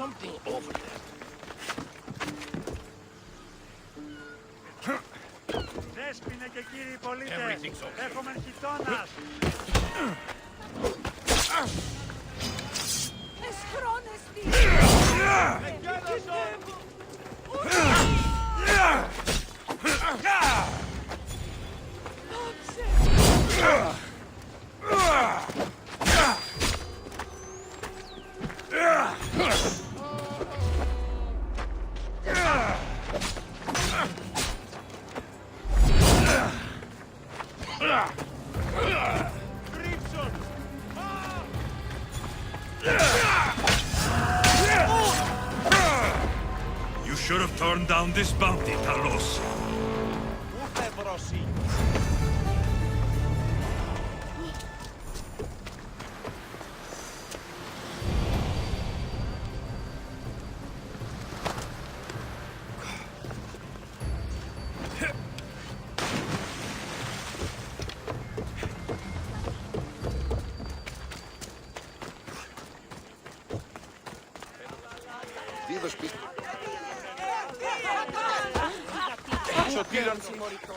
Something over there. Δέσποινε και κύριοι πολίτες, έχουμε χιτώνας. You should have turned down this bounty, Talos. Ούτε βροσί. Δίδω σπίτι. Σωτήραν συμμοριτών.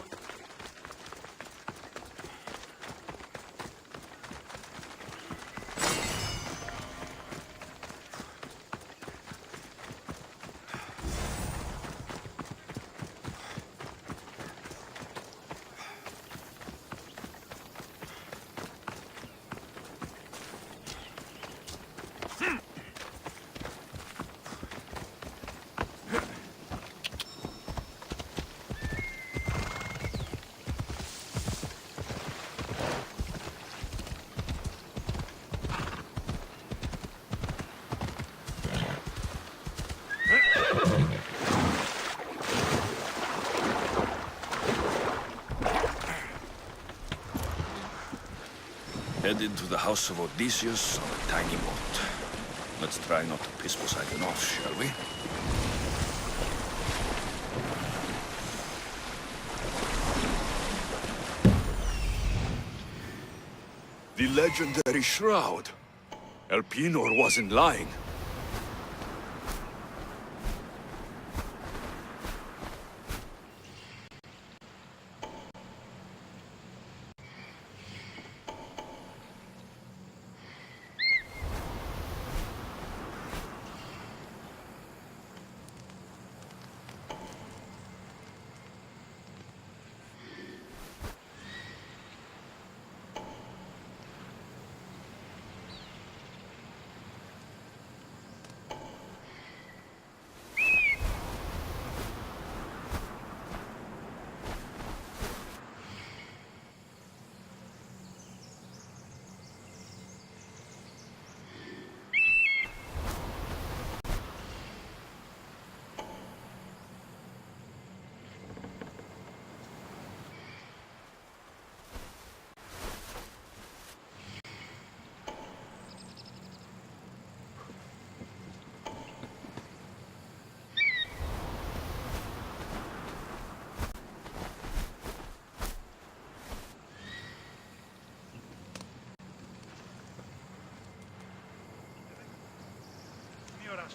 Headed to the house of Odysseus on a tiny boat. Let's try not to piss Poseidon off, shall we? The legendary shroud. Elpenor wasn't lying.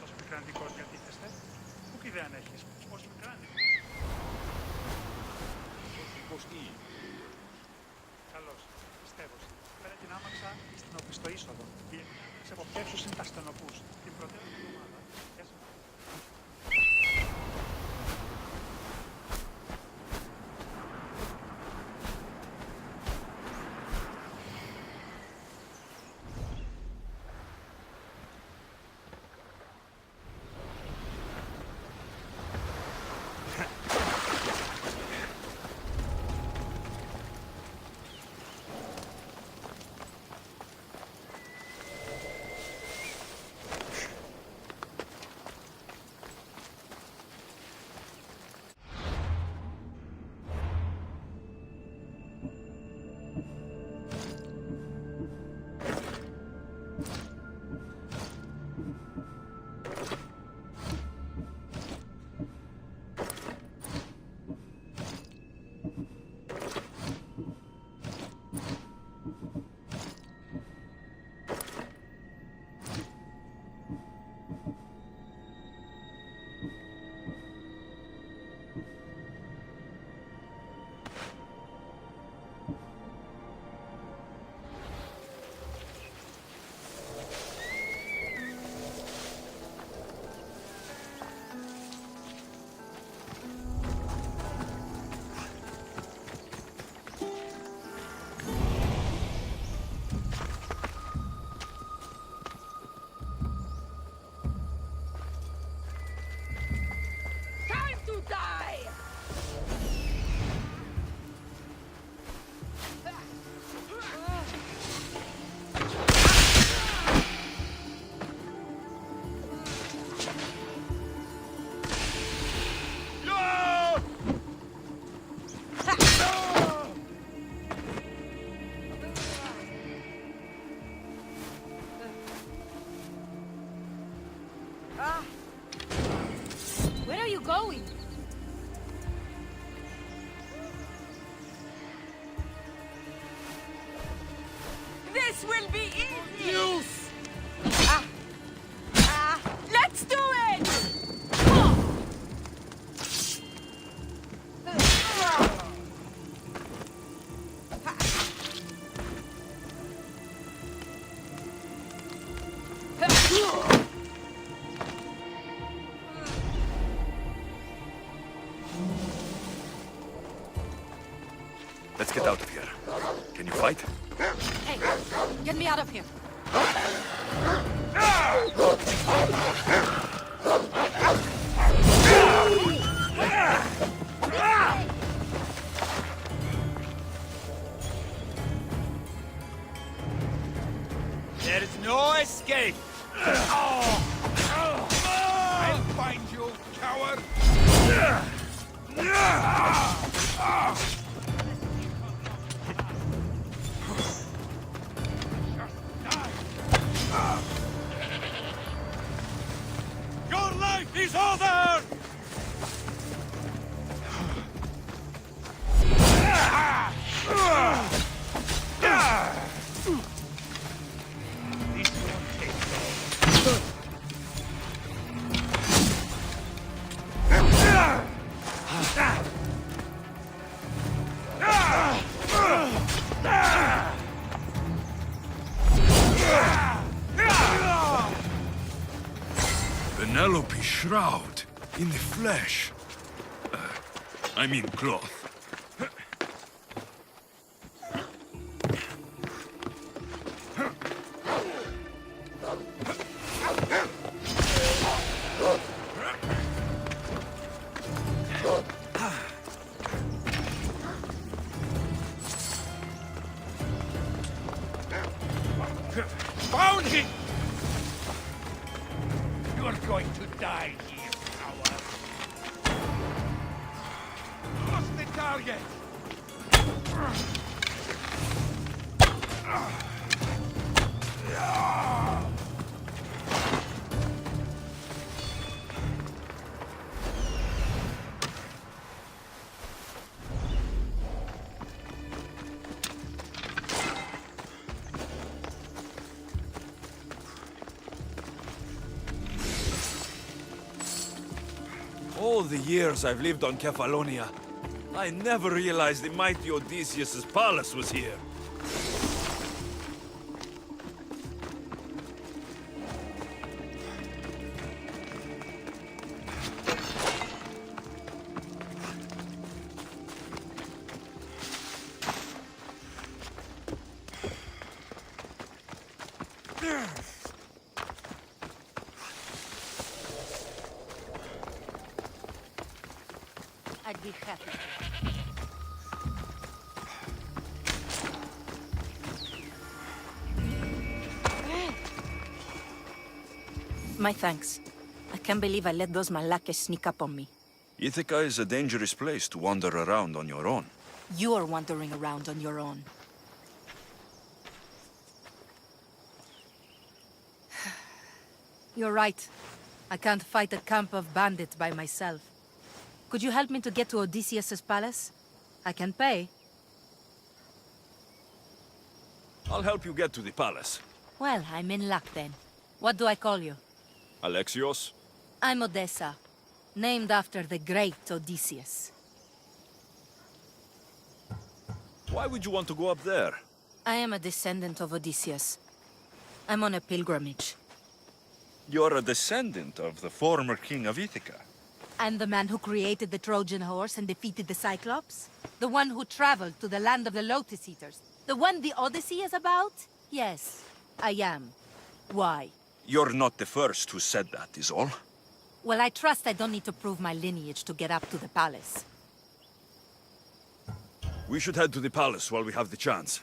Σας μικραντικός διατίθεστε. Πού κι ιδέα αν έχεις, πώς μικράνει. Πώς τι. Καλώς, πιστεύω. Πέρα την άμαξα στην οπισθό είσοδο. Και σε αποπτεύσους είναι τα στενοπούς. Την πρωτεύουσα εβδομάδα. Γεια σας. you going? This will be easy! Use! Let's do it! Let's get out of here. Can you fight? Hey, get me out of here. There is no escape! I'll find you, coward! Your life is over! This won't take long. Penelope's shroud in the flesh. I mean cloth. Found him! You're going to die here, coward. Lost the target! All the years I've lived on Kefalonia, I never realized the mighty Odysseus' palace was here. I'd be happy. My thanks. I can't believe I let those Malakas sneak up on me. Ithaca is a dangerous place to wander around on your own. You're wandering around on your own. You're right. I can't fight a camp of bandits by myself. Could you help me to get to Odysseus' palace? I can pay. I'll help you get to the palace. Well, I'm in luck then. What do I call you? Alexios? I'm Odessa, named after the great Odysseus. Why would you want to go up there? I am a descendant of Odysseus. I'm on a pilgrimage. You're a descendant of the former king of Ithaca. And the man who created the Trojan horse and defeated the Cyclops? The one who traveled to the land of the Lotus Eaters? The one the Odyssey is about? Yes, I am. Why? You're not the first who said that, is all. Well, I trust I don't need to prove my lineage to get up to the palace. We should head to the palace while we have the chance.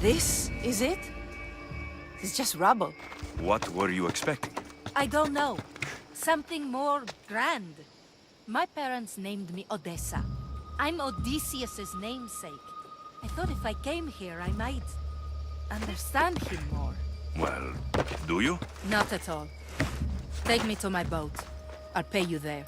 This is it? It's just rubble. What were you expecting? I don't know. Something more grand. My parents named me Odessa. I'm Odysseus's namesake. I thought if I came here, I might understand him more. Well, do you? Not at all. Take me to my boat. I'll pay you there.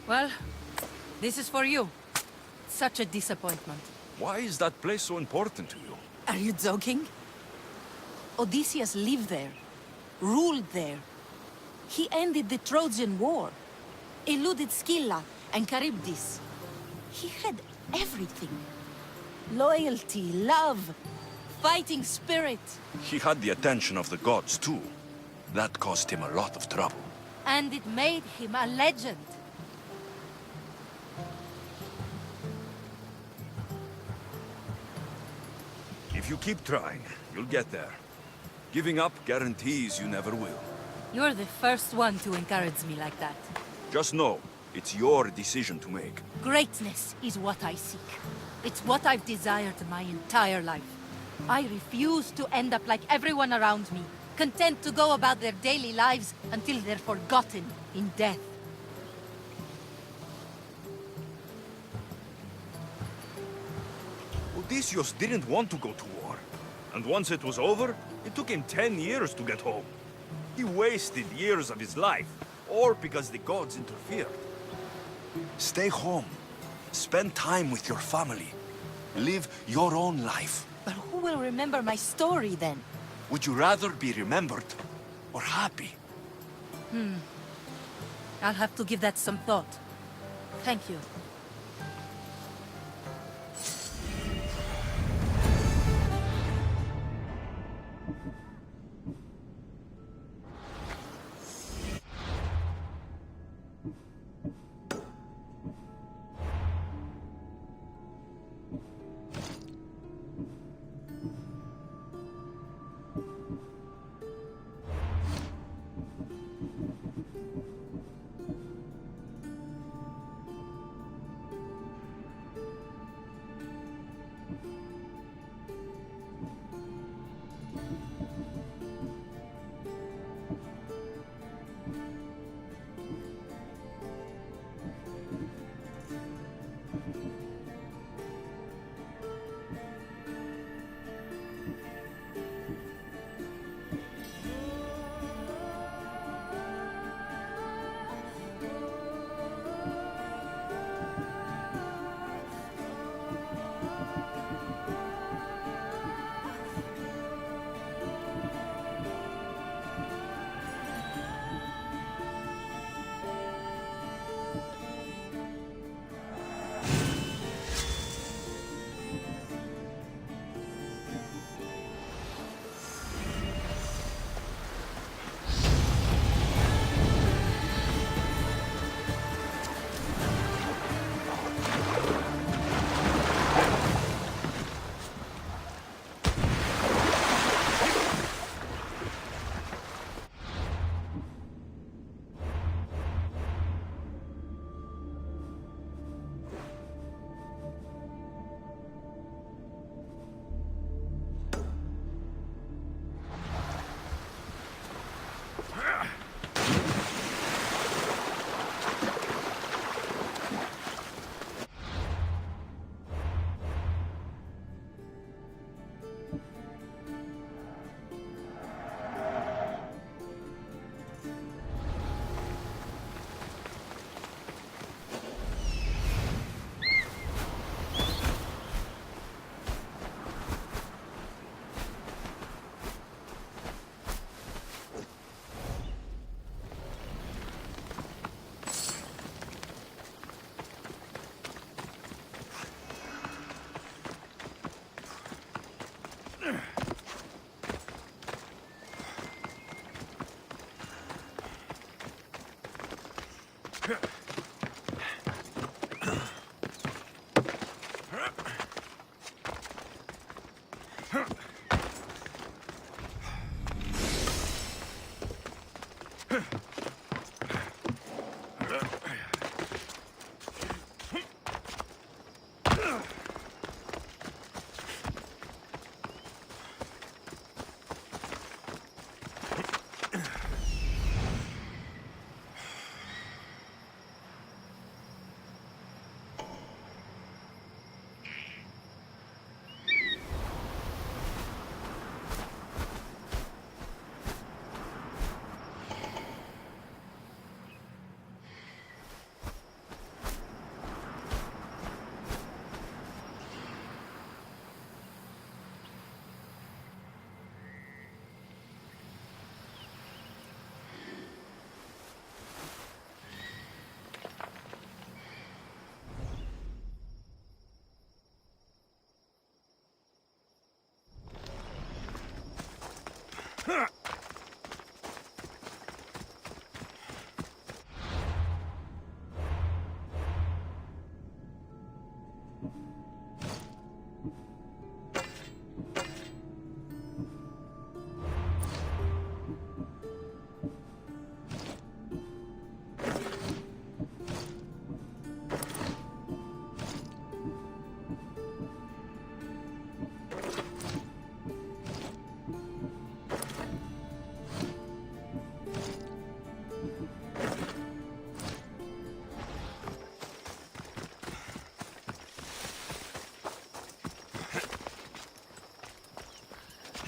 Well, this is for you. Such a disappointment. Why is that place so important to you? Are you joking? Odysseus lived there, ruled there. He ended the Trojan War, eluded Scylla and Charybdis. He had everything. Loyalty, love, fighting spirit. He had the attention of the gods, too. That caused him a lot of trouble. And it made him a legend. If you keep trying, you'll get there. Giving up guarantees you never will. You're the first one to encourage me like that. Just know, it's your decision to make. Greatness is what I seek. It's what I've desired my entire life. I refuse to end up like everyone around me, content to go about their daily lives until they're forgotten in death. Odysseus didn't want to go to war. And once it was over, it took him 10 years to get home. He wasted years of his life, all because the gods interfered. Stay home. Spend time with your family. Live your own life. But who will remember my story then? Would you rather be remembered or happy? I'll have to give that some thought. Thank you.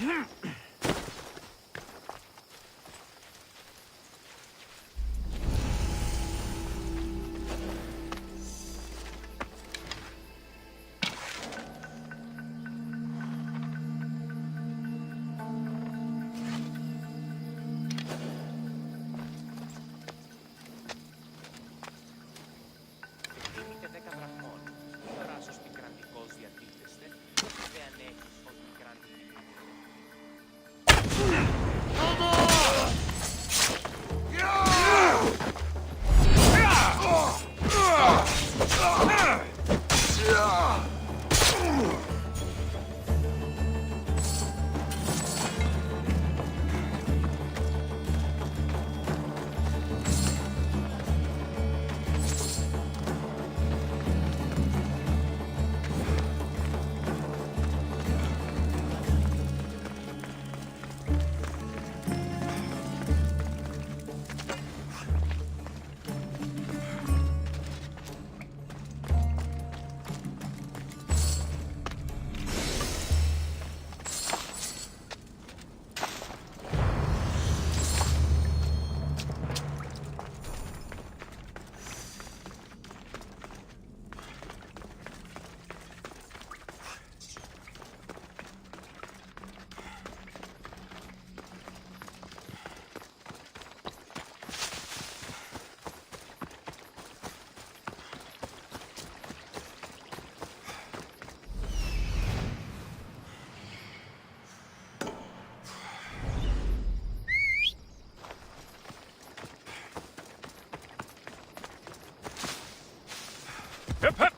Δίνετε 10 δραχμών. Μη δράσος πικραντικός διατίθεστε, δεν έχεις ως πικραντική. Hep, hep!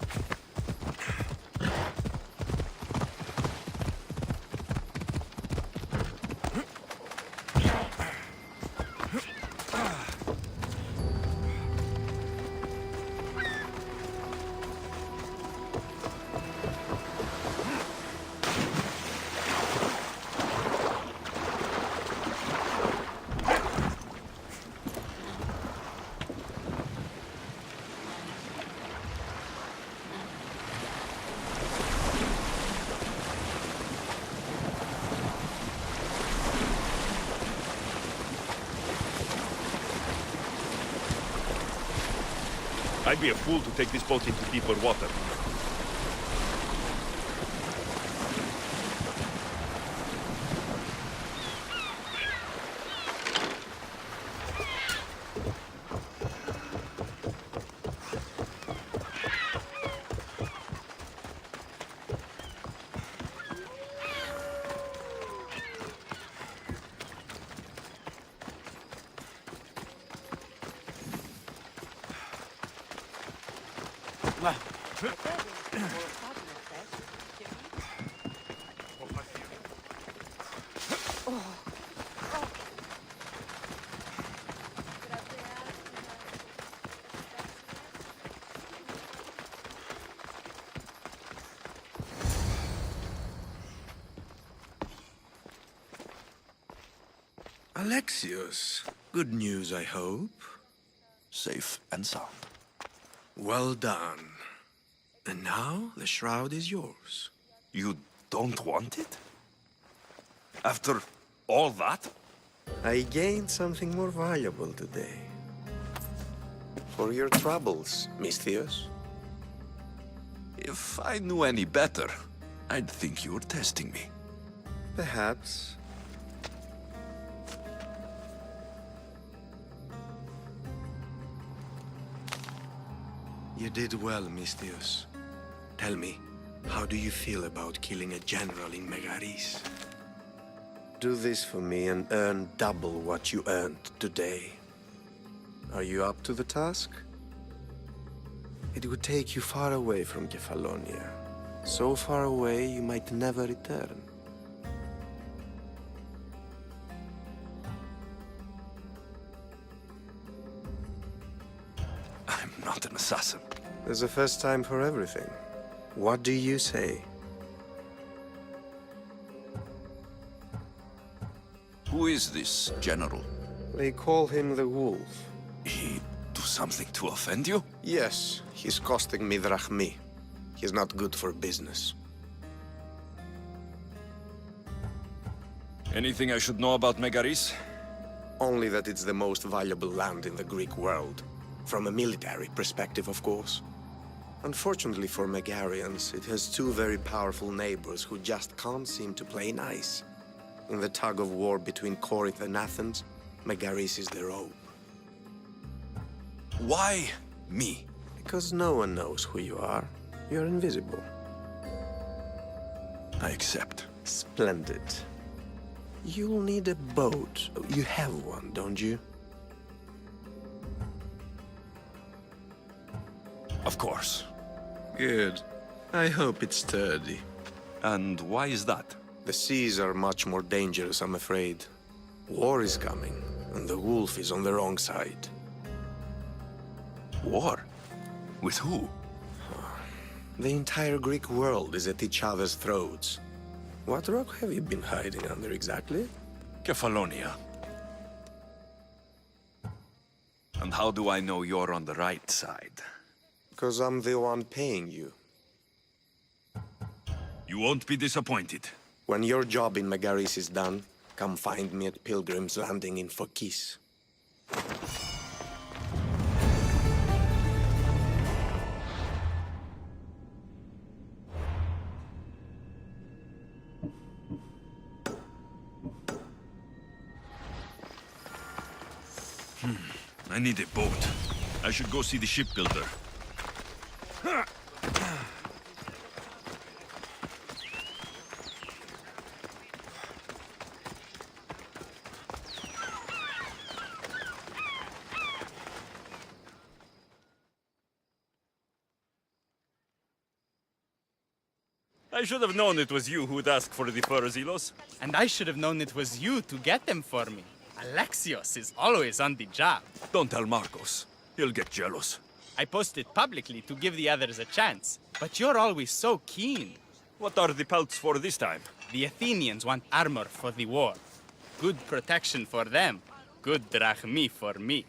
I'd be a fool to take this boat into deeper water. Alexios, good news, I hope. Safe and sound. Well done. And now the shroud is yours. You don't want it? After all that? I gained something more valuable today. For your troubles, Misthios. If I knew any better, I'd think you were testing me. Perhaps. You did well, Misthios. Tell me, how do you feel about killing a general in Megaris? Do this for me and earn double what you earned today. Are you up to the task? It would take you far away from Kefalonia. So far away you might never return. I'm not an assassin. There's a first time for everything. What do you say? Who is this general? They call him the Wolf. He do something to offend you? Yes, he's costing me drachmi. He's not good for business. Anything I should know about Megaris? Only that it's the most valuable land in the Greek world. From a military perspective, of course. Unfortunately for Megarians, it has two very powerful neighbors who just can't seem to play nice. In the tug of war between Corinth and Athens, Megaris is the rope. Why me? Because no one knows who you are. You're invisible. I accept. Splendid. You'll need a boat. You have one, don't you? Of course. Good. I hope it's sturdy. And why is that? The seas are much more dangerous, I'm afraid. War is coming, and the wolf is on the wrong side. War? With who? The entire Greek world is at each other's throats. What rock have you been hiding under exactly? Kefalonia. And how do I know you're on the right side? Because I'm the one paying you. You won't be disappointed. When your job in Megaris is done, come find me at Pilgrim's Landing in Phokis. I need a boat. I should go see the shipbuilder. I should have known it was you who'd ask for the furs, Ilos. And I should have known it was you to get them for me. Alexios is always on the job. Don't tell Marcos. He'll get jealous. I posted publicly to give the others a chance, but you're always so keen. What are the pelts for this time? The Athenians want armor for the war. Good protection for them. Good drachmi for me.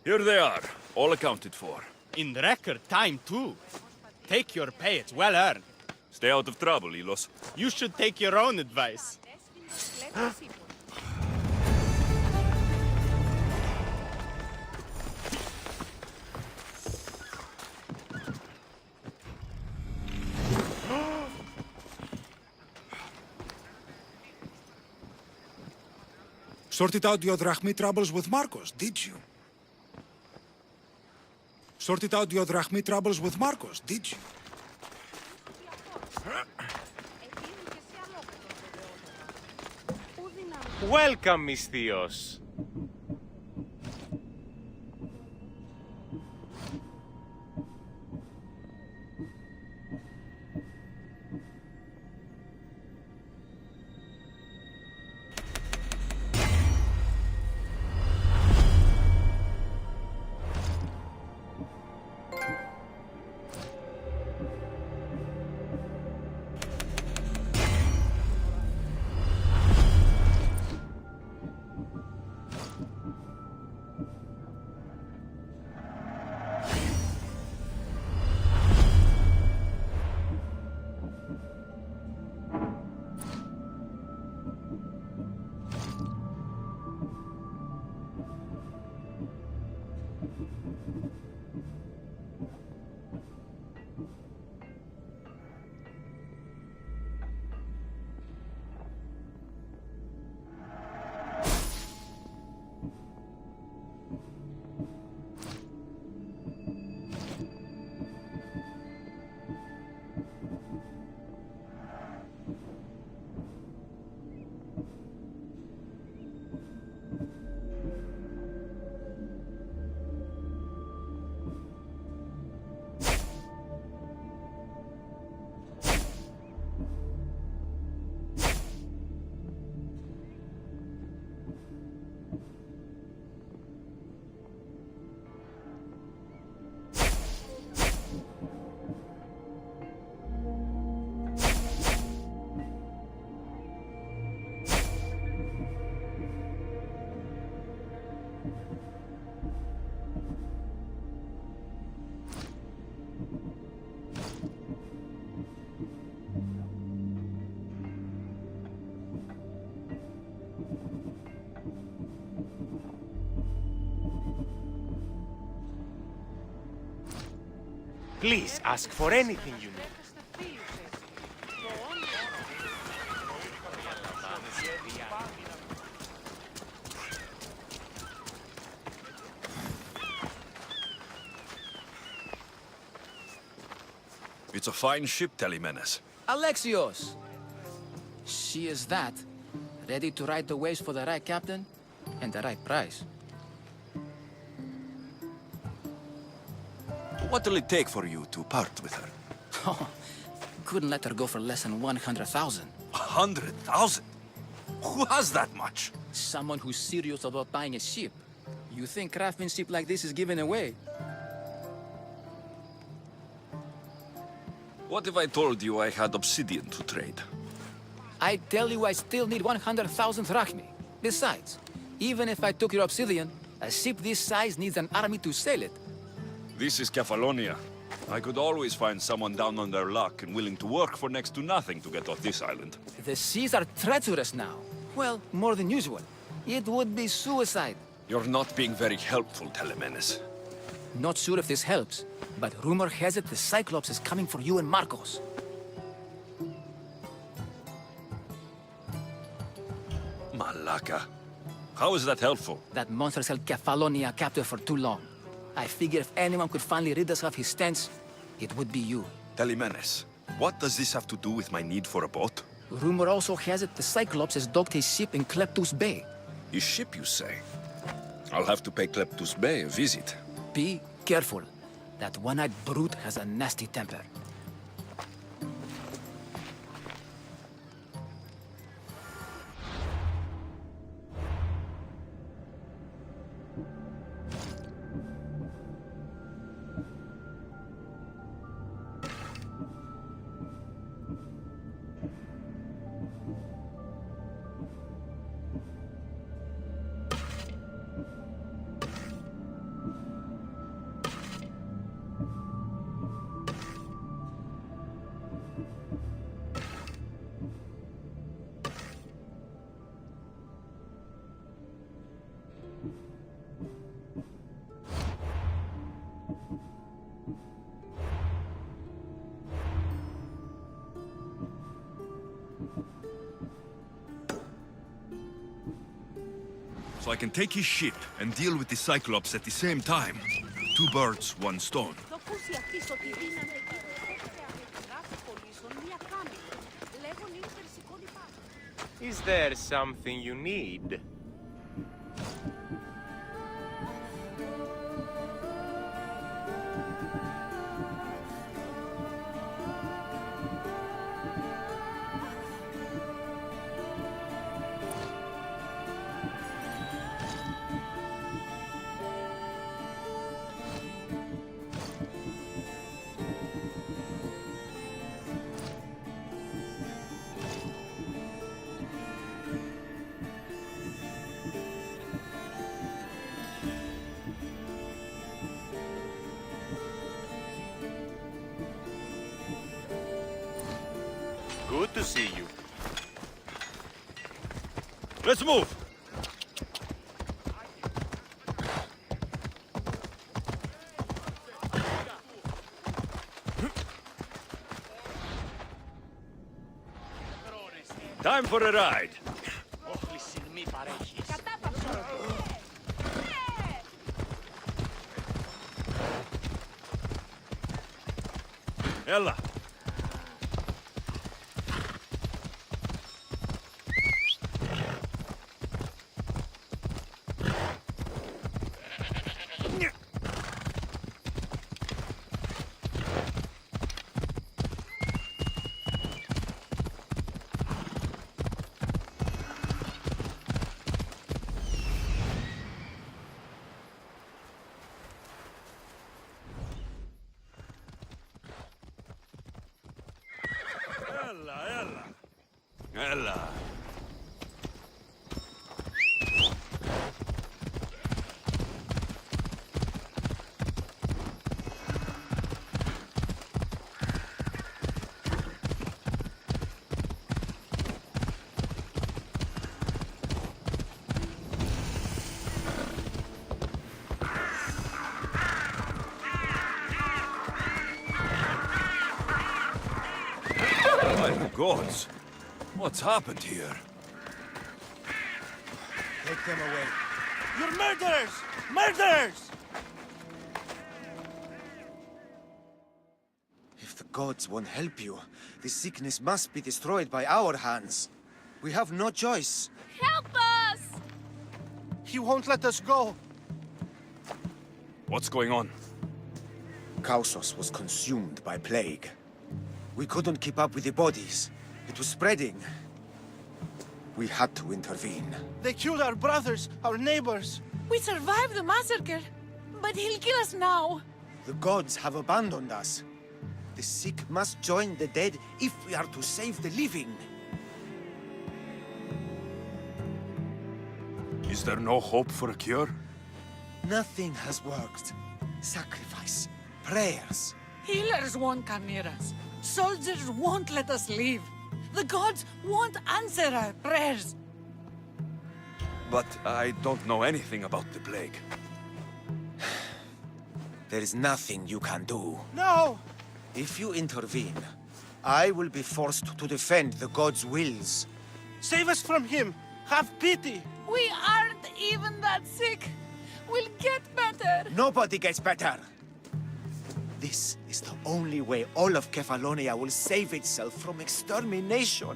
Here they are, all accounted for. In record time, too. Take your pay, it's well earned. Stay out of trouble, Ilos. You should take your own advice. Sorted out your drachmi troubles with Marcos, did you? Sorted out your drachmi troubles with Marcos, did you? Welcome, Misthios. Please ask for anything you need. It's a fine ship, Telemenes. Alexios! She is that. Ready to ride the waves for the right captain and the right price. What'll it take for you to part with her? Oh, couldn't let her go for less than 100,000. 100,000? Who has that much? Someone who's serious about buying a ship. You think craftsmanship like this is given away? What if I told you I had obsidian to trade? I tell you I still need 100,000 drachmi. Besides, even if I took your obsidian, a ship this size needs an army to sail it. This is Kefalonia. I could always find someone down on their luck and willing to work for next to nothing to get off this island. The seas are treacherous now. Well, more than usual. It would be suicide. You're not being very helpful, Telemenes. Not sure if this helps, but rumor has it the Cyclops is coming for you and Marcos. Malaka. How is that helpful? That monster's held Kefalonia captive for too long. I figure if anyone could finally rid us of his stench, it would be you. Telemenes, what does this have to do with my need for a boat? Rumor also has it the Cyclops has docked his ship in Kleptus Bay. His ship, you say? I'll have to pay Kleptus Bay a visit. Be careful. That one-eyed brute has a nasty temper. So I can take his ship and deal with the Cyclops at the same time. Two birds, one stone. Is there something you need? Good to see you. Let's move! Time for a ride. Ella. Ella. gods! What's happened here? Take them away. You're murderers! Murderers! If the gods won't help you, this sickness must be destroyed by our hands. We have no choice. Help us! He won't let us go. What's going on? Kausos was consumed by plague. We couldn't keep up with the bodies. It was spreading. We had to intervene. They killed our brothers, our neighbors. We survived the massacre, but he'll kill us now. The gods have abandoned us. The sick must join the dead if we are to save the living. Is there no hope for a cure? Nothing has worked. Sacrifice, prayers. Healers won't come near us. Soldiers won't let us leave. The gods won't answer our prayers. But I don't know anything about the plague. There is nothing you can do. No! If you intervene, I will be forced to defend the gods' wills. Save us from him! Have pity! We aren't even that sick. We'll get better. Nobody gets better. This is the only way all of Kefalonia will save itself from extermination.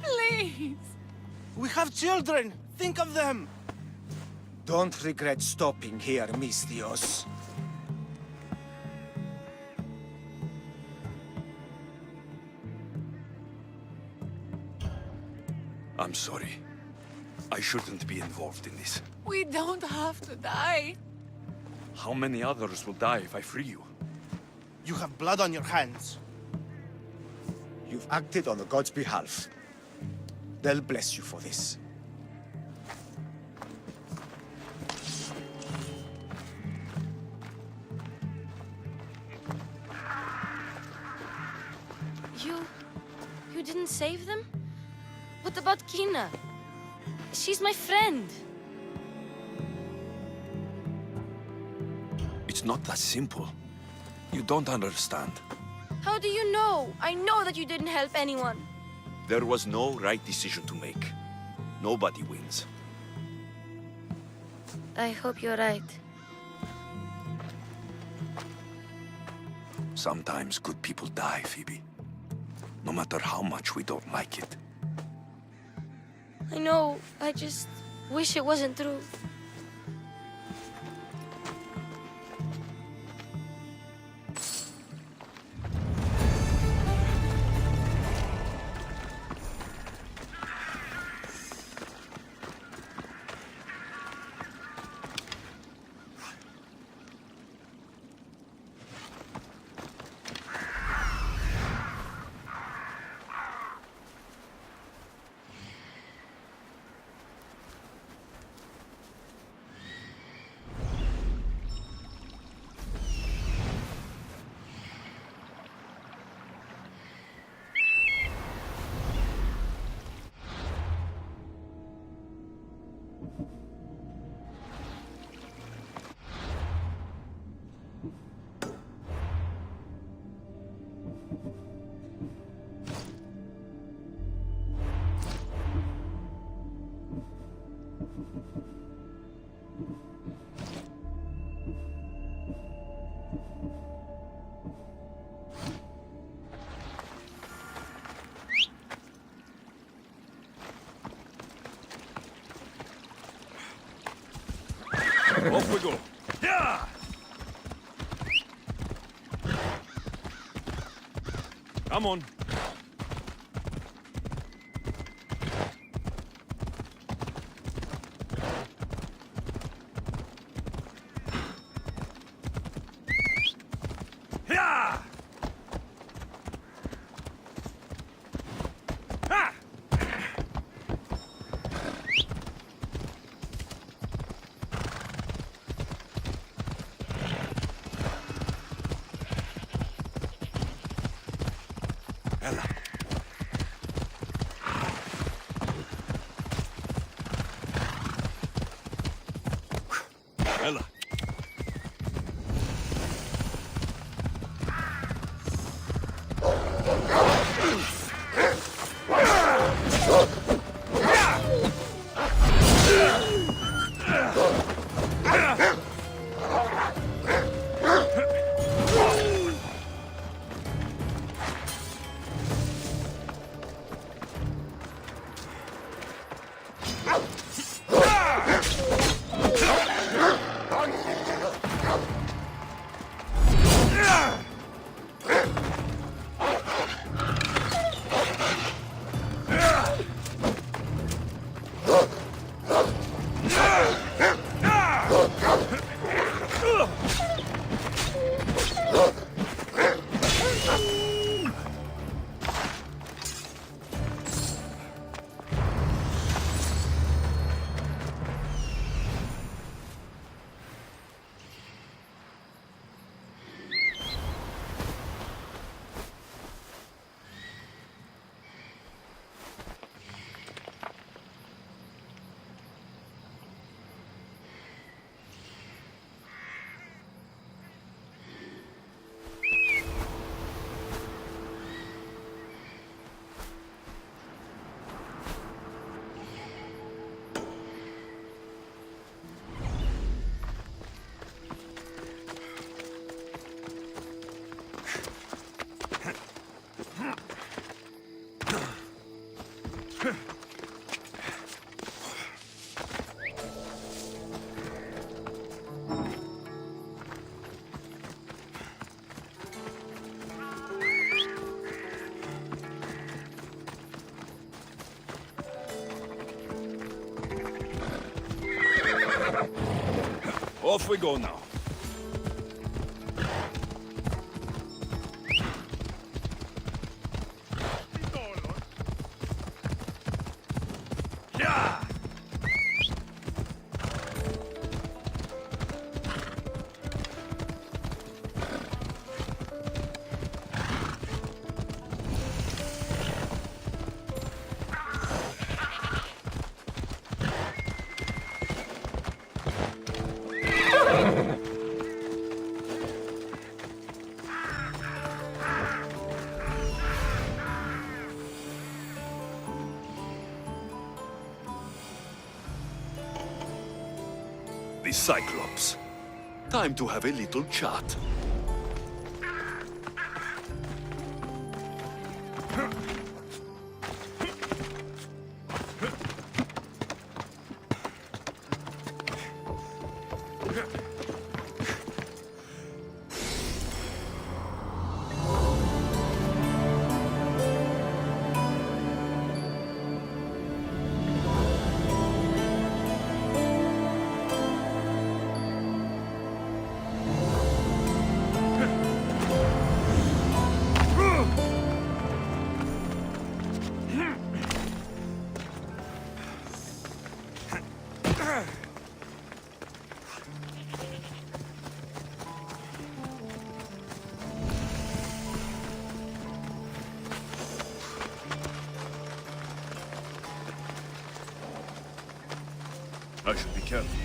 Please. We have children! Think of them! Don't regret stopping here, Mistios. I'm sorry. I shouldn't be involved in this. We don't have to die. How many others will die if I free you? You have blood on your hands. You've acted on the gods' behalf. They'll bless you for this. You didn't save them? What about Kina? She's my friend. It's not that simple. You don't understand. How do you know? I know that you didn't help anyone. There was no right decision to make. Nobody wins. I hope you're right. Sometimes good people die, Phoebe. No matter how much we don't like it. I know. I just wish it wasn't true. Off we go. Yeah! Come on. Yeah! Ha! Off we go now. The Cyclops. Time to have a little chat. I should be careful.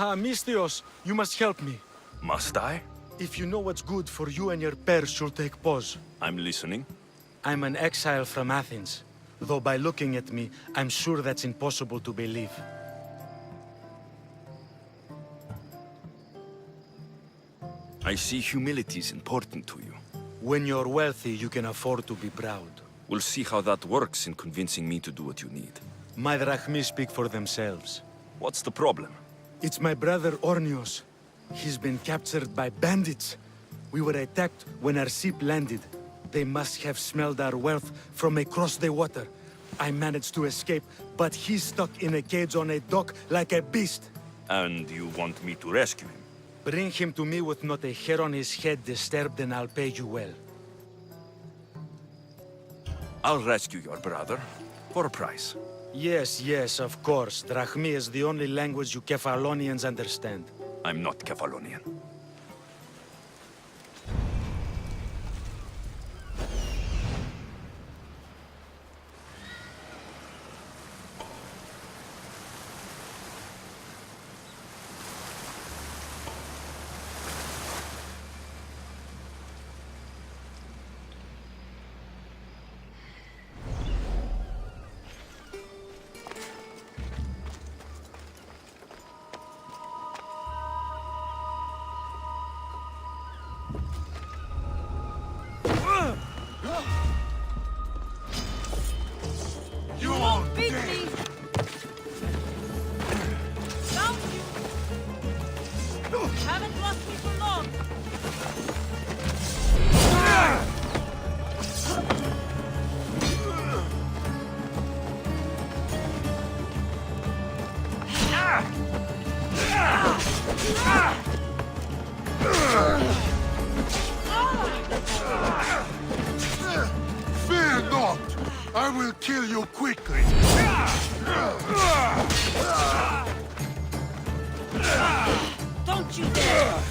Ah, Misthios, you must help me. Must I? If you know what's good for you and your pairs, you'll take pause. I'm listening. I'm an exile from Athens. Though by looking at me, I'm sure that's impossible to believe. I see humility is important to you. When you're wealthy, you can afford to be proud. We'll see how that works in convincing me to do what you need. My drachmi speak for themselves. What's the problem? It's my brother Ornios. He's been captured by bandits. We were attacked when our ship landed. They must have smelled our wealth from across the water. I managed to escape, but he's stuck in a cage on a dock like a beast. And you want me to rescue him? Bring him to me with not a hair on his head disturbed, and I'll pay you well. I'll rescue your brother, for a price. Yes, yes, of course. Drachmi is the only language you Kefalonians understand. I'm not Kefalonian. Fear not! I will kill you quickly! Don't you dare!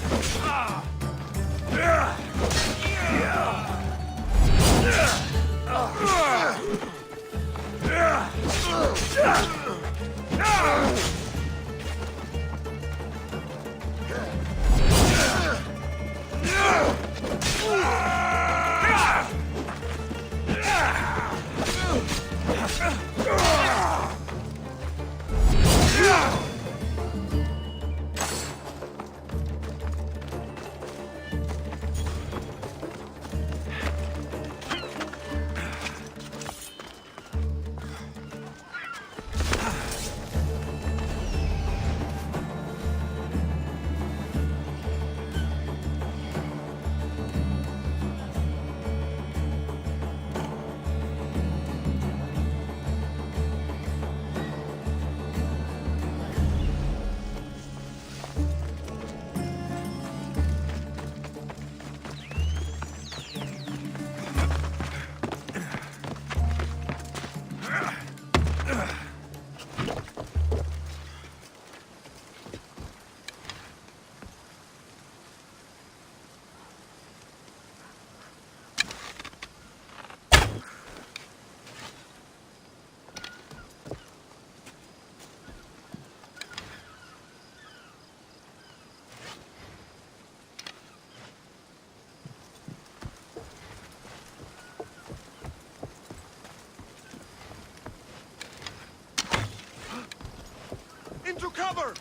Into cover!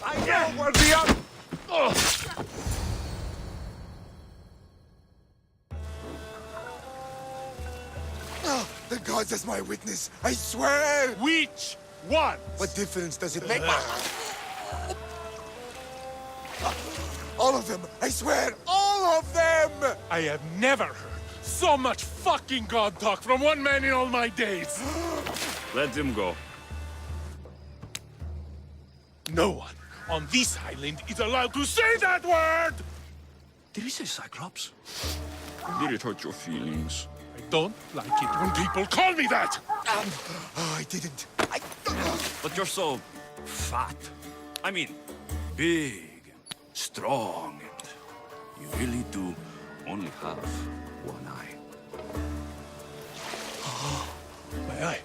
I know where the other... The gods as my witness, I swear! Which one? What difference does it make? All of them, I swear, all of them! I have never heard so much fucking god talk from one man in all my days. Let him go. No one on this island is allowed to say that word! Did he say Cyclops? Did it hurt your feelings? I don't like it when people call me that! I didn't. But you're so fat. I mean, big and strong, and you really do only have one eye. My eye.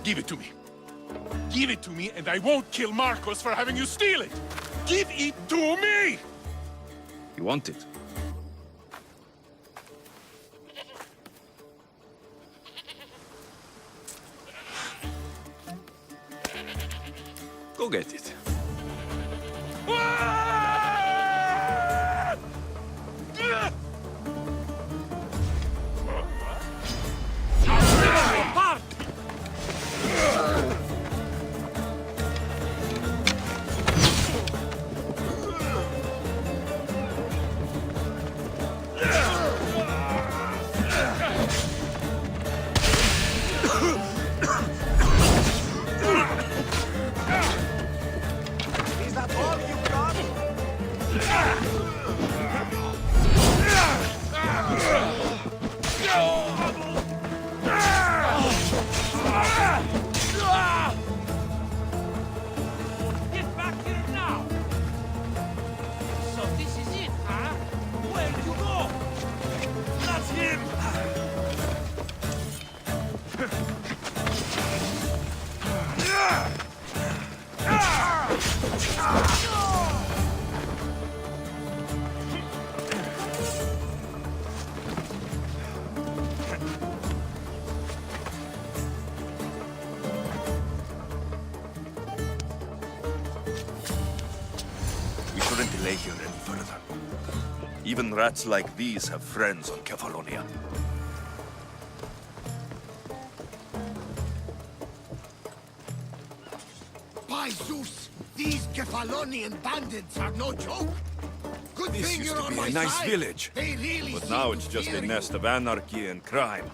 Give it to me. Give it to me, and I won't kill Marcos for having you steal it! Give it to me! You want it? Go get it. Is that all you got? Get back here now! So this is it, huh? Where'd you go? That's him! We shouldn't delay here any further. Even rats like these have friends on Kefalonia. By Zeus, these Kefalonian bandits are no joke. Good This thing used you're to on be my a nice side. village. They really But seem now to it's just fear a you. nest of anarchy and crime.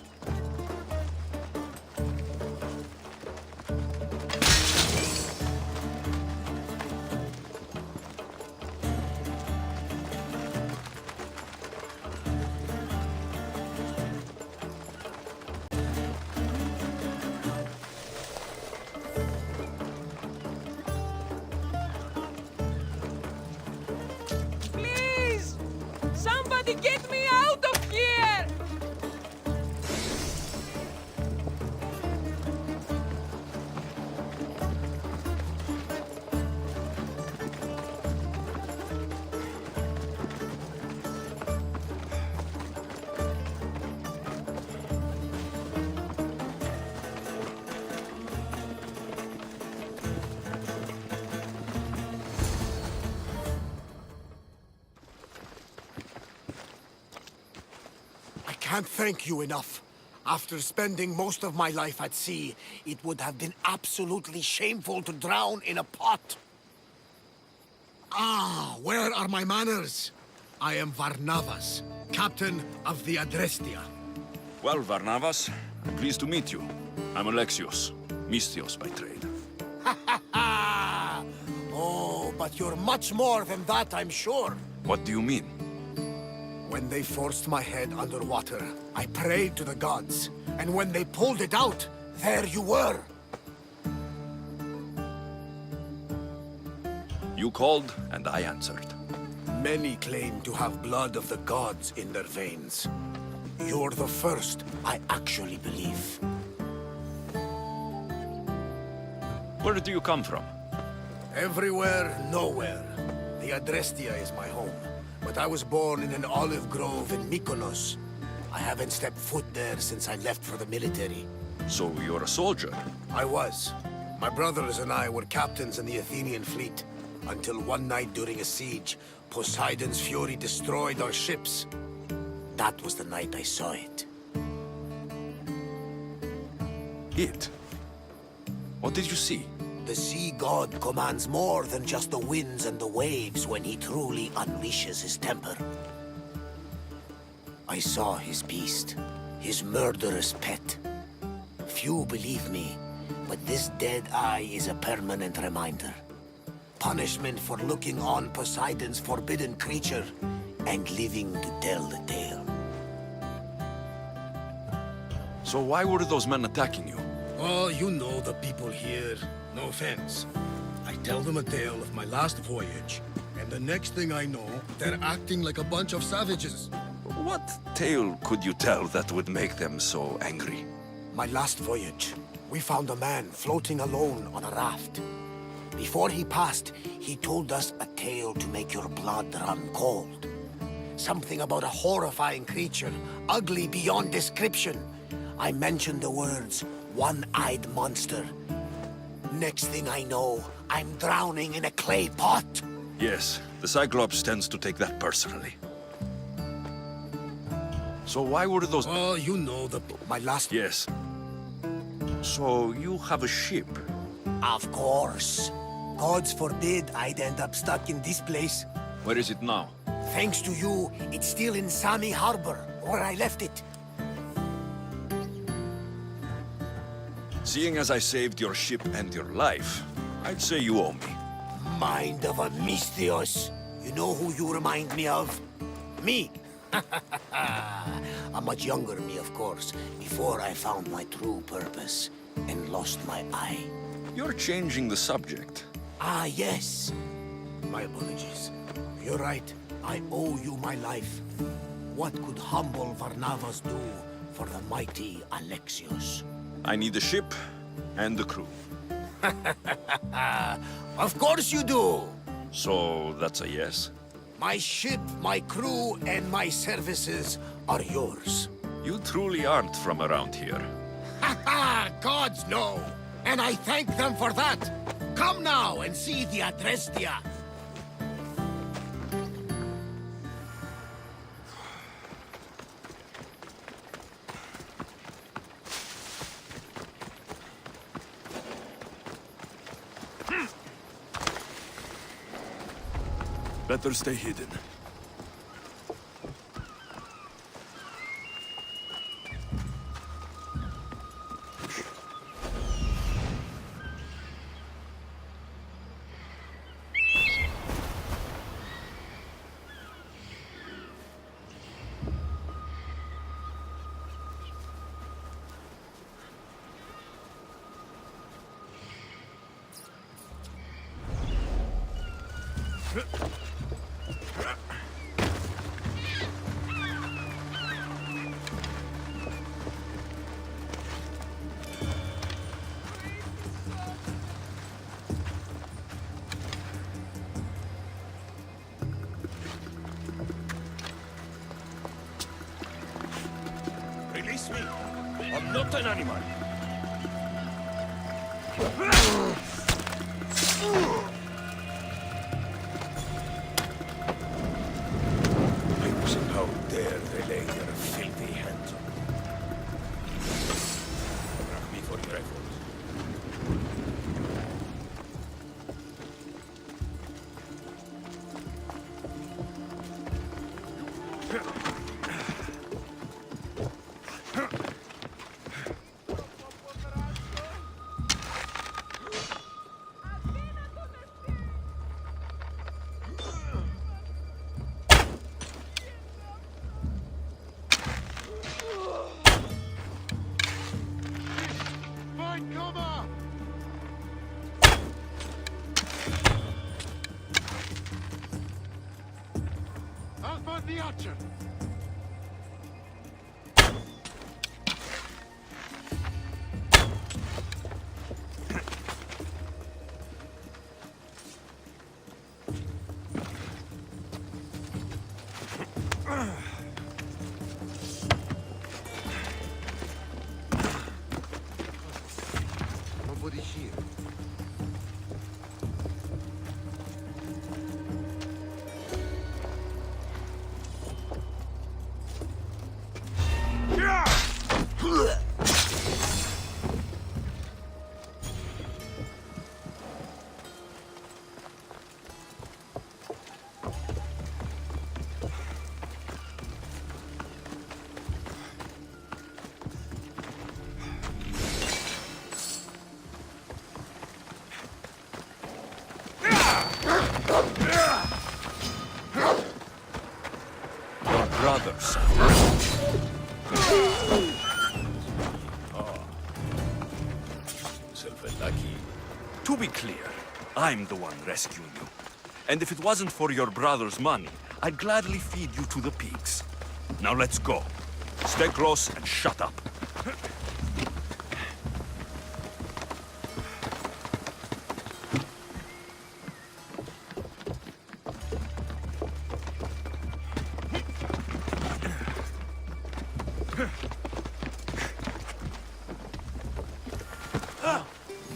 I can't thank you enough. After spending most of my life at sea, it would have been absolutely shameful to drown in a pot. Ah, where are my manners? I am Varnavas, captain of the Adrestia. Well, Varnavas, I'm pleased to meet you. I'm Alexios, Mystios by trade. Oh, but you're much more than that, I'm sure. What do you mean? When they forced my head underwater, I prayed to the gods. And when they pulled it out, there you were. You called, and I answered. Many claim to have blood of the gods in their veins. You're the first I actually believe. Where do you come from? Everywhere, nowhere. The Adrestia is my home. But I was born in an olive grove in Mykonos. I haven't stepped foot there since I left for the military. So you're a soldier? I was. My brothers and I were captains in the Athenian fleet. Until one night during a siege, Poseidon's fury destroyed our ships. That was the night I saw it. It? What did you see? The sea god commands more than just the winds and the waves when he truly unleashes his temper. I saw his beast, his murderous pet. Few believe me, but this dead eye is a permanent reminder. Punishment for looking on Poseidon's forbidden creature and living to tell the tale. So why were those men attacking you? Oh, you know the people here. No offense. I tell them a tale of my last voyage, and the next thing I know, they're acting like a bunch of savages. What tale could you tell that would make them so angry? My last voyage, we found a man floating alone on a raft. Before he passed, he told us a tale to make your blood run cold. Something about a horrifying creature, ugly beyond description. I mentioned the words, one-eyed monster. Next thing I know, I'm drowning in a clay pot. Yes, the Cyclops tends to take that personally. So why were those... Oh, you know my last... Yes. So you have a ship? Of course. Gods forbid I'd end up stuck in this place. Where is it now? Thanks to you, it's still in Sami Harbor, where I left it. Seeing as I saved your ship and your life, I'd say you owe me. Mind of a Mystios. You know who you remind me of? Me. A much younger me, of course, before I found my true purpose and lost my eye. You're changing the subject. Ah, yes. My apologies. You're right. I owe you my life. What could humble Varnavas do for the mighty Alexios? I need a ship and a crew. Of course you do! So that's a yes? My ship, my crew, and my services are yours. You truly aren't from around here. Ha ha! Gods know! And I thank them for that! Come now and see the Adrestia! Better stay hidden. Release me! I'm not an animal! How dare they lay their filthy Archer! Nobody here. Your brothers. Lucky. To be clear, I'm the one rescuing you. And if it wasn't for your brother's money, I'd gladly feed you to the pigs. Now let's go. Stay close and shut up.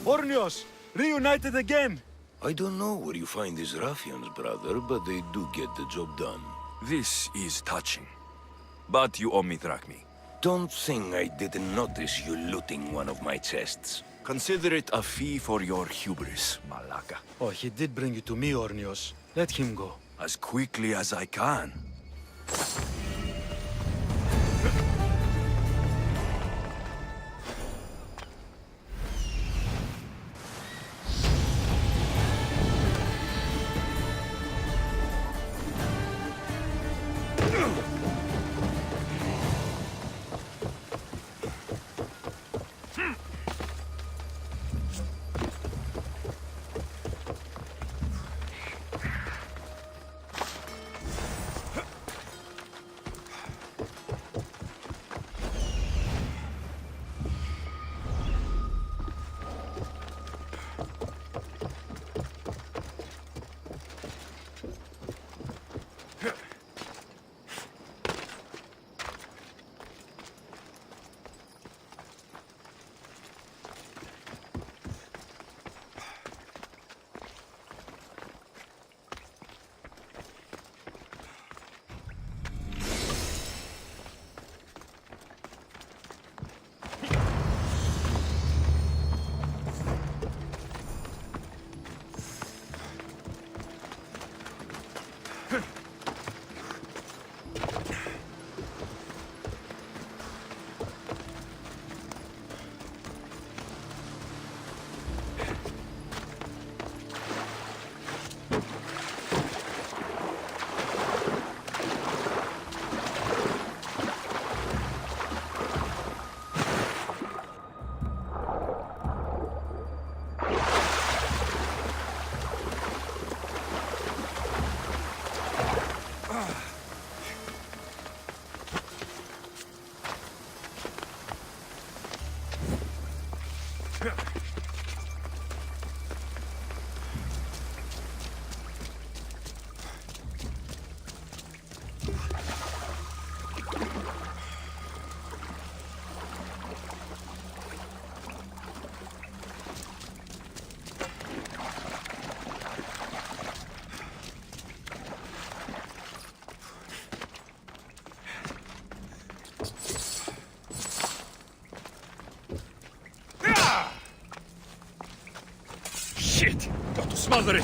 Ornios, reunited again! I don't know where you find these ruffians, brother, but they do get the job done. This is touching. But you owe me drachmi. Don't think I didn't notice you looting one of my chests. Consider it a fee for your hubris, Malaka. Oh, he did bring you to me, Ornios. Let him go. As quickly as I can. Shit! Got to smother it!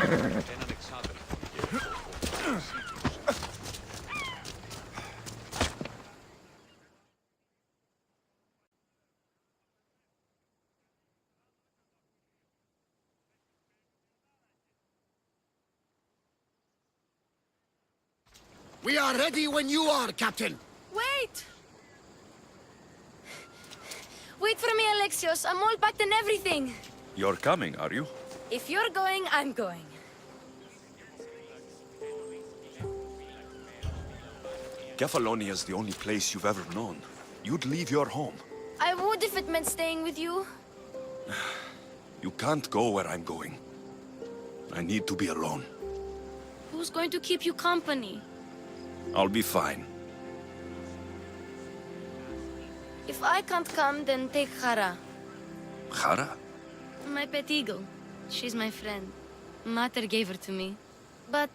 Έναν εξάδελφο και ο We are ready when you are, Captain. Wait! Wait for me, Alexios. I'm all packed and everything. You're coming, are you? If you're going, I'm going. Kefalonia is the only place you've ever known. You'd leave your home. I would if it meant staying with you. You can't go where I'm going. I need to be alone. Who's going to keep you company? I'll be fine. If I can't come, then take Hara, Hara? my pet eagle. She's my friend. Mater gave her to me. But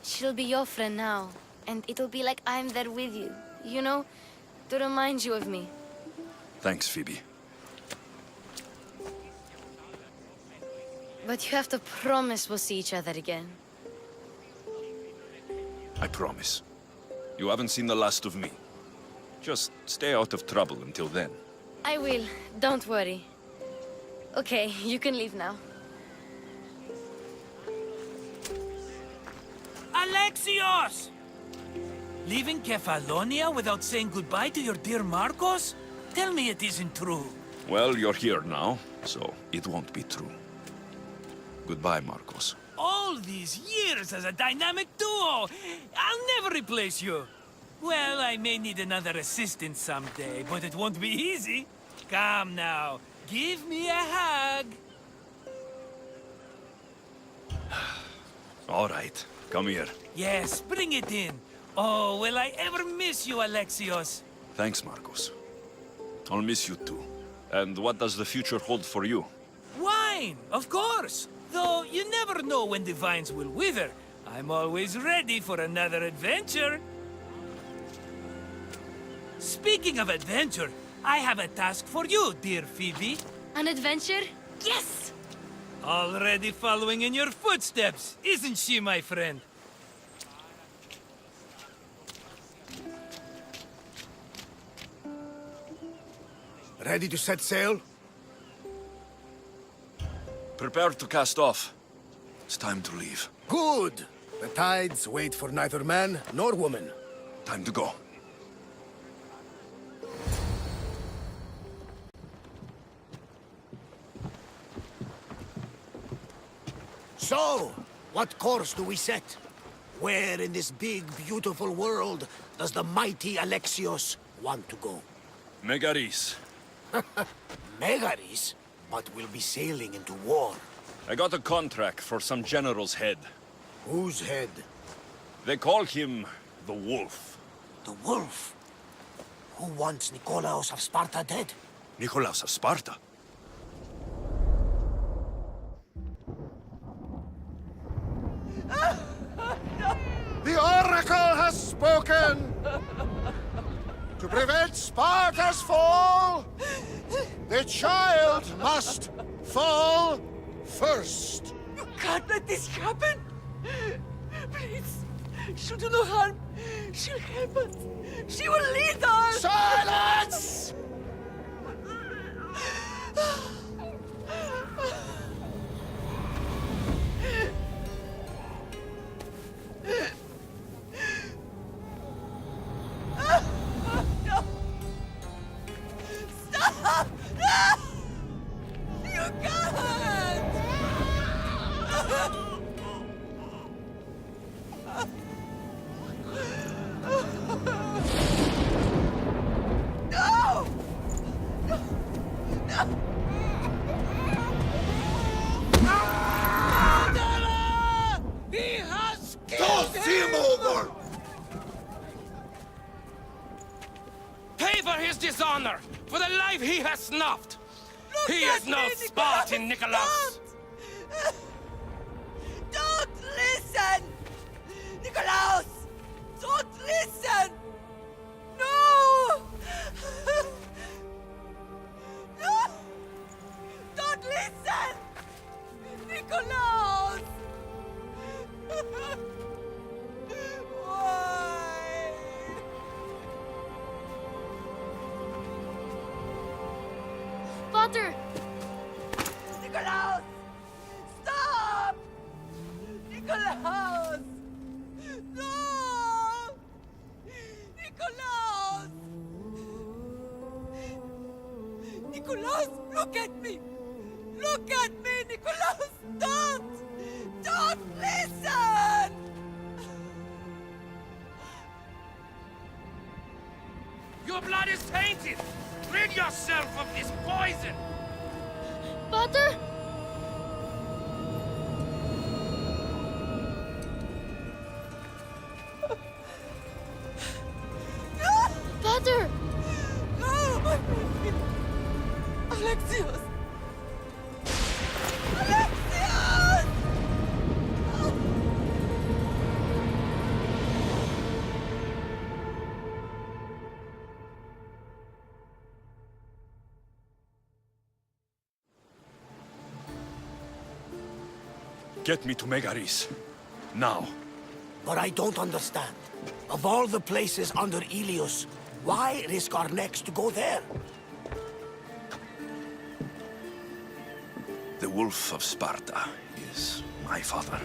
she'll be your friend now. And it'll be like I'm there with you. You know, to remind you of me. Thanks, Phoebe. But you have to promise we'll see each other again. I promise. You haven't seen the last of me. Just stay out of trouble until then. I will. Don't worry. Okay, you can leave now. Alexios! Leaving Kefalonia without saying goodbye to your dear Marcos? Tell me it isn't true. Well, you're here now, so it won't be true. Goodbye, Marcos. All these years as a dynamic duo! I'll never replace you! Well, I may need another assistant someday, but it won't be easy. Come now, give me a hug. All right, come here. Yes, bring it in. Oh, will I ever miss you, Alexios? Thanks, Marcos. I'll miss you too. And what does the future hold for you? Wine, of course. Though you never know when the vines will wither. I'm always ready for another adventure. Speaking of adventure, I have a task for you, dear Phoebe. An adventure? Yes! Already following in your footsteps, isn't she, my friend? Ready to set sail? Prepare to cast off. It's time to leave. Good! The tides wait for neither man nor woman. Time to go. So, what course do we set? Where in this big, beautiful world does the mighty Alexios want to go? Megaris. Megaris? But we'll be sailing into war. I got a contract for some general's head. Whose head? They call him the Wolf. The Wolf? Who wants Nikolaos of Sparta dead? Nikolaos of Sparta? The Oracle has spoken! To prevent Sparta's fall, the child must fall first. You can't let this happen! Please, she'll do no harm. She'll help us. She will lead us! Silence! No! Stop! No! You can't! No! No! No! Murderer! He has killed him over! Pay for his dishonor, for the life he has snuffed. He is no Spartan, Nikolaos. Don't listen! Nikolaos! Don't listen! No! No! Don't listen! Nikolaos! Nikolaus! No! Nikolaus! Nikolaus, look at me! Look at me, Nikolaus! Don't! Don't listen! Your blood is tainted! Rid yourself of this poison! Pater? Pater! No, my baby! Alexios! Alexios! Get me to Megaris. Now. But I don't understand. Of all the places under Ilios, why risk our necks to go there? The Wolf of Sparta is my father.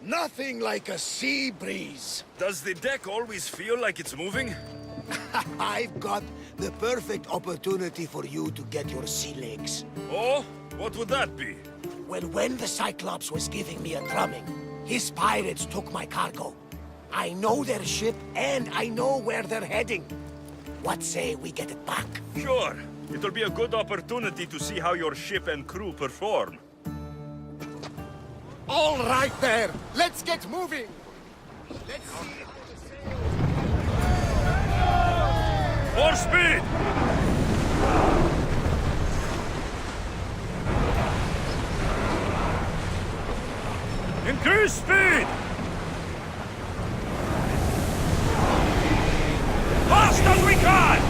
Nothing like a sea breeze. Does the deck always feel like it's moving? I've got the perfect opportunity for you to get your sea legs. Oh? What would that be? Well, when the Cyclops was giving me a drumming, his pirates took my cargo. I know their ship, and I know where they're heading. What say we get it back? Sure. It'll be a good opportunity to see how your ship and crew perform. All right there. Let's get moving. Let's see. More speed! Increase speed! Fast as we can!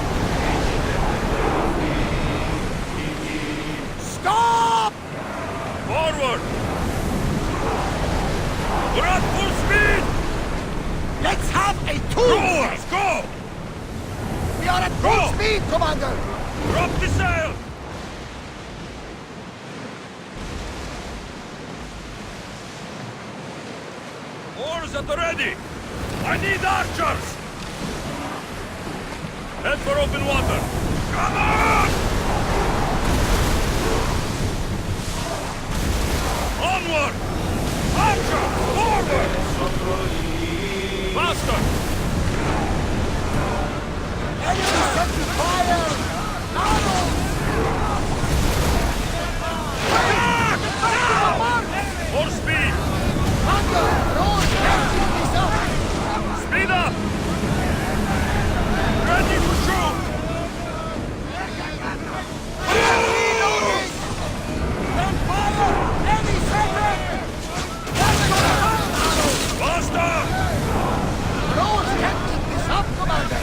Stop! Forward! We're at full speed! Let's have a tour! Rowers, go! We are at full speed, Commander! Drop the sail! Oars at the ready! I need archers! Head for open water! Come on! Onward! Archer! Forward! Faster! Enemy setting fire! More speed! Commander, roll captain this up! Speed up! Ready to shoot! Reloading! Then fire! Any second! Faster! Rose can't keep this up, Commander!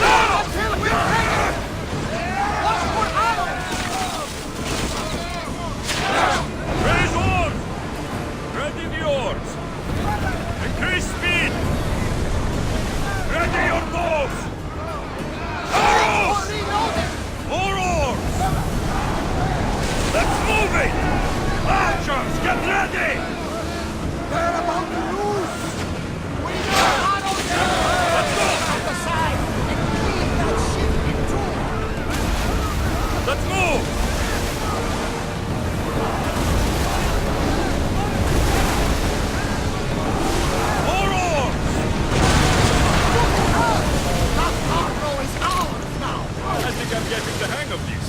Not until we're ready! Watch for arrows! Raise oars! Ready the oars! Increase speed! Ready your bows! Arrows! More oars! Let's move it! Archers, get ready! They're about to lose! We know arrows Let's go! at the side and cleave that ship in two! Let's move! More oars! That cargo is ours now! I think I'm getting the hang of this.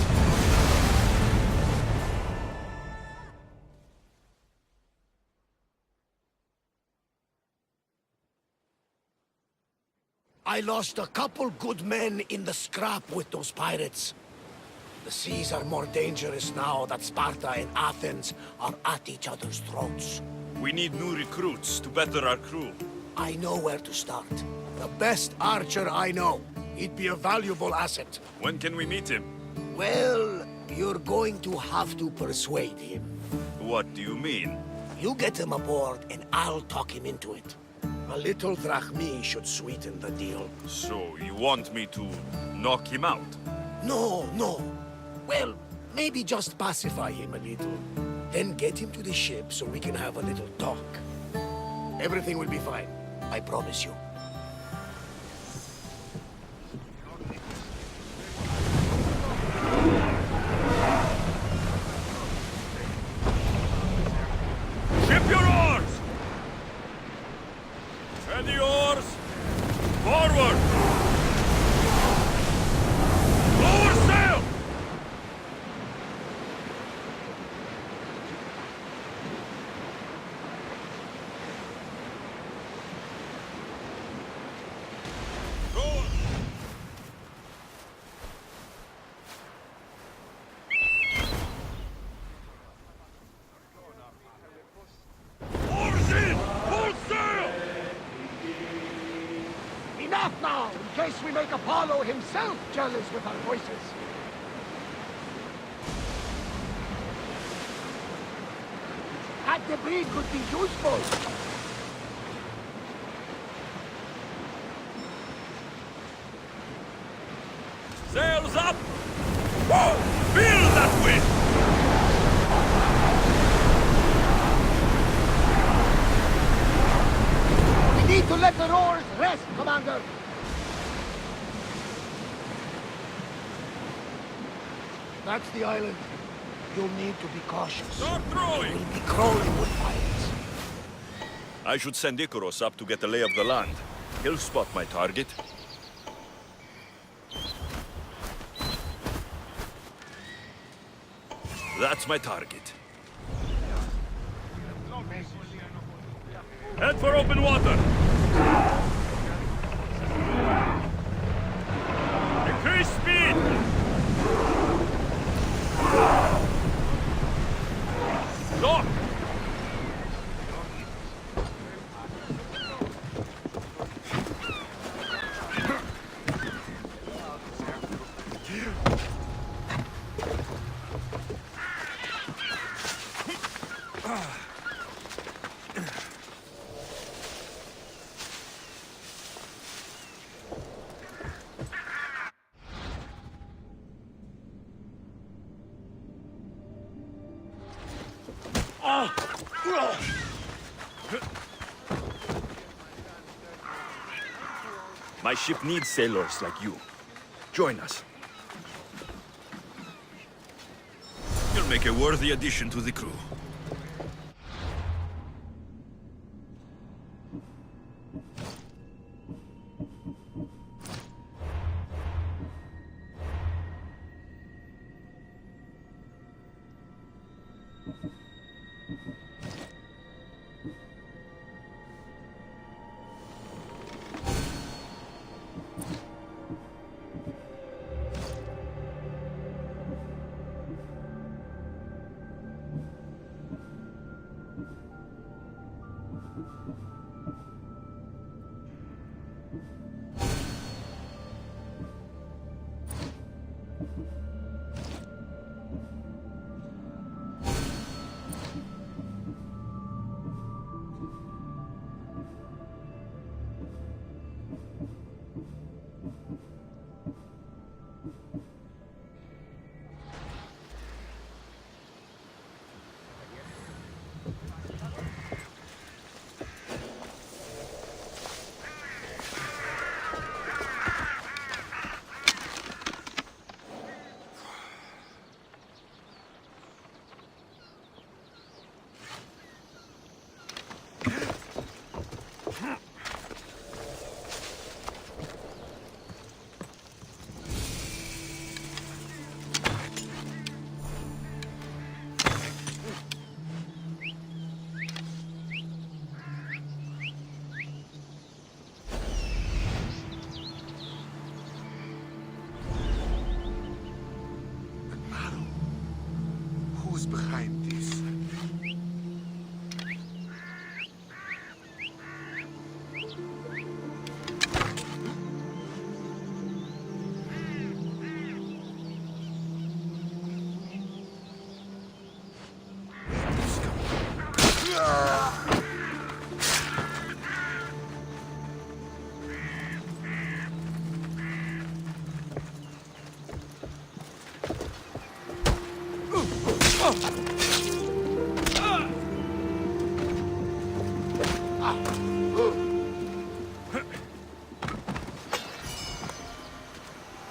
I lost a couple good men in the scrap with those pirates. The seas are more dangerous now that Sparta and Athens are at each other's throats. We need new recruits to better our crew. I know where to start. The best archer I know. He'd be a valuable asset. When can we meet him? Well, you're going to have to persuade him. What do you mean? You get him aboard, and I'll talk him into it. A little drachmi should sweeten the deal. So, you want me to knock him out? No, no. Well, maybe just pacify him a little. Then get him to the ship so we can have a little talk. Everything will be fine. I promise you. Ship your oars! Ready oars! Forward! Lower sail! Oars in! Full sail! Enough now, in case we make Apollo himself jealous with our voices. That debris could be useful. Sails up! Whoa! Feel that wind! We need to let the oars rest, Commander. That's the island. You'll need to be cautious. Start throwing! We'll be crawling with pirates. I should send Icarus up to get a lay of the land. He'll spot my target. That's my target. Head for open water! Increase speed! Dock! My ship needs sailors like you. Join us. You'll make a worthy addition to the crew.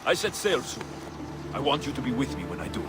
I set sail soon. I want you to be with me when I do.